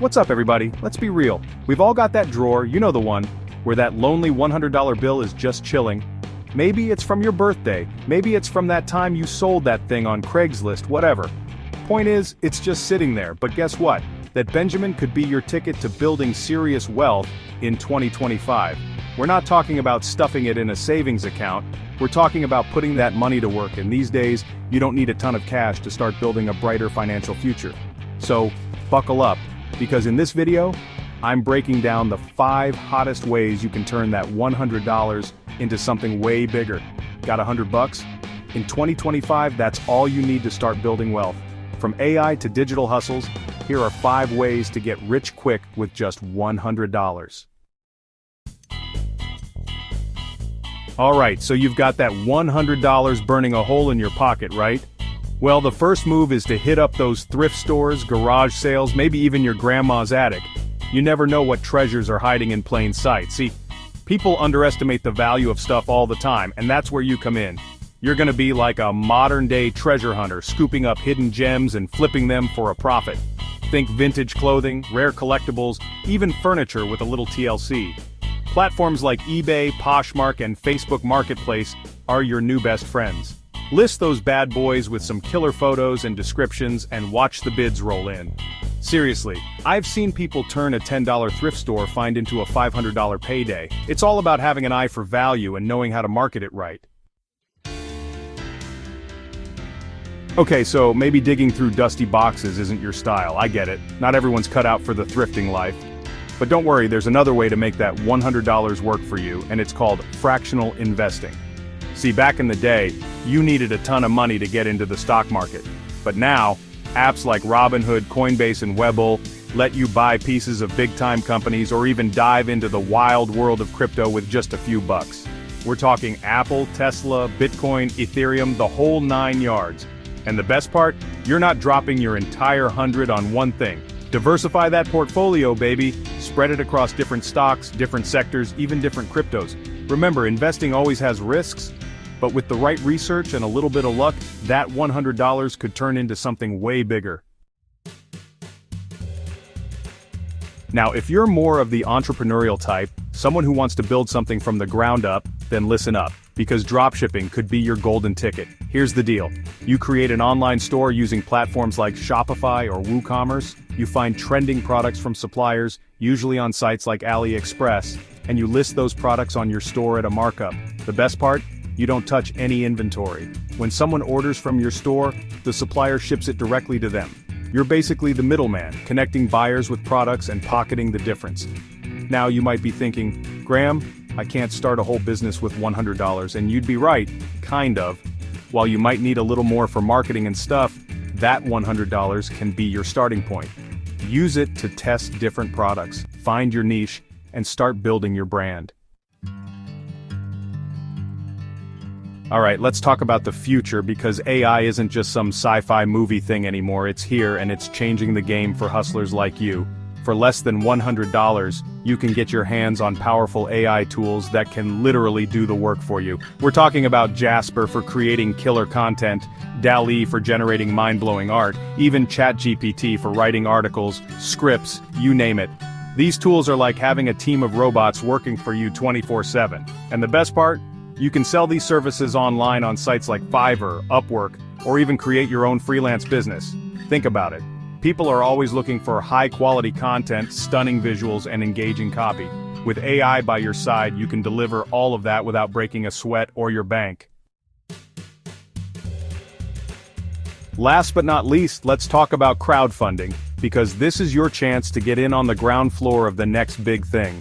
What's up, everybody? Let's be real. We've all got that drawer, you know the one, where that lonely $100 bill is just chilling. Maybe it's from your birthday, maybe it's from that time you sold that thing on Craigslist, whatever. Point is, it's just sitting there, but guess what? That Benjamin could be your ticket to building serious wealth in 2025. We're not talking about stuffing it in a savings account, we're talking about putting that money to work, and these days, you don't need a ton of cash to start building a brighter financial future. So, buckle up, because in this video, I'm breaking down the 5 hottest ways you can turn that $100 into something way bigger. Got $100? In 2025, that's all you need to start building wealth. From AI to digital hustles, here are 5 ways to get rich quick with just $100. Alright, so you've got that $100 burning a hole in your pocket, right? Well, the first move is to hit up those thrift stores, garage sales, maybe even your grandma's attic. You never know what treasures are hiding in plain sight. See, people underestimate the value of stuff all the time, and that's where you come in. You're gonna be like a modern-day treasure hunter, scooping up hidden gems and flipping them for a profit. Think vintage clothing, rare collectibles, even furniture with a little TLC. Platforms like eBay, Poshmark, and Facebook Marketplace are your new best friends. List those bad boys with some killer photos and descriptions and watch the bids roll in. Seriously, I've seen people turn a $10 thrift store find into a $500 payday. It's all about having an eye for value and knowing how to market it right. Okay, so maybe digging through dusty boxes isn't your style, I get it. Not everyone's cut out for the thrifting life. But don't worry, there's another way to make that $100 work for you, and it's called fractional investing. See, back in the day, you needed a ton of money to get into the stock market. But now, apps like Robinhood, Coinbase, and Webull let you buy pieces of big-time companies or even dive into the wild world of crypto with just a few bucks. We're talking Apple, Tesla, Bitcoin, Ethereum, the whole 9 yards. And the best part? You're not dropping your entire 100 on one thing. Diversify that portfolio, baby. Spread it across different stocks, different sectors, even different cryptos. Remember, investing always has risks, but with the right research and a little bit of luck, that $100 could turn into something way bigger. Now, if you're more of the entrepreneurial type, someone who wants to build something from the ground up, then listen up, because dropshipping could be your golden ticket. Here's the deal. You create an online store using platforms like Shopify or WooCommerce, you find trending products from suppliers, usually on sites like AliExpress, and you list those products on your store at a markup. The best part? You don't touch any inventory. When someone orders from your store, the supplier ships it directly to them. You're basically the middleman, connecting buyers with products and pocketing the difference. Now you might be thinking, Graham, I can't start a whole business with $100, and you'd be right, kind of. While you might need a little more for marketing and stuff, that $100 can be your starting point. Use it to test different products, find your niche, and start building your brand. Alright, let's talk about the future, because AI isn't just some sci-fi movie thing anymore. It's here and it's changing the game for hustlers like you. For less than $100, you can get your hands on powerful AI tools that can literally do the work for you. We're talking about Jasper for creating killer content, DALL-E for generating mind-blowing art, even ChatGPT for writing articles, scripts, you name it. These tools are like having a team of robots working for you 24/7. And the best part? You can sell these services online on sites like Fiverr, Upwork, or even create your own freelance business. Think about it. People are always looking for high-quality content, stunning visuals, and engaging copy. With AI by your side, you can deliver all of that without breaking a sweat or your bank. Last but not least, let's talk about crowdfunding, because this is your chance to get in on the ground floor of the next big thing.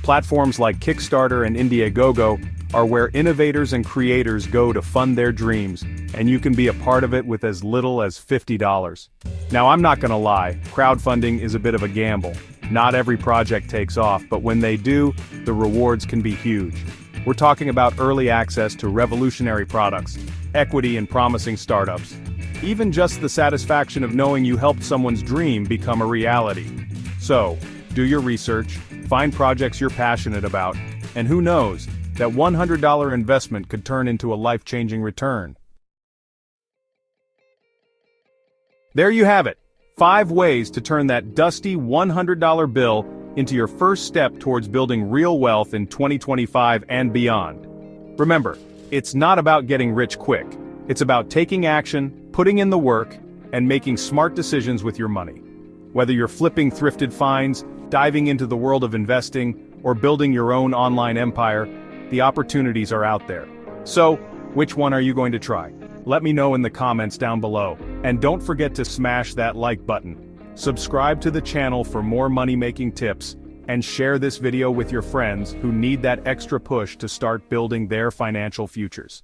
Platforms like Kickstarter and Indiegogo are where innovators and creators go to fund their dreams, and you can be a part of it with as little as $50. Now, I'm not gonna lie, crowdfunding is a bit of a gamble. Not every project takes off, but when they do, the rewards can be huge. We're talking about early access to revolutionary products, equity in promising startups, even just the satisfaction of knowing you helped someone's dream become a reality. So, do your research, find projects you're passionate about, and who knows, that $100 investment could turn into a life-changing return. There you have it. 5 ways to turn that dusty $100 bill into your first step towards building real wealth in 2025 and beyond. Remember, it's not about getting rich quick. It's about taking action, putting in the work, and making smart decisions with your money. Whether you're flipping thrifted finds, diving into the world of investing, or building your own online empire, the opportunities are out there. So, which one are you going to try? Let me know in the comments down below. And don't forget to smash that like button. Subscribe to the channel for more money-making tips, and share this video with your friends who need that extra push to start building their financial futures.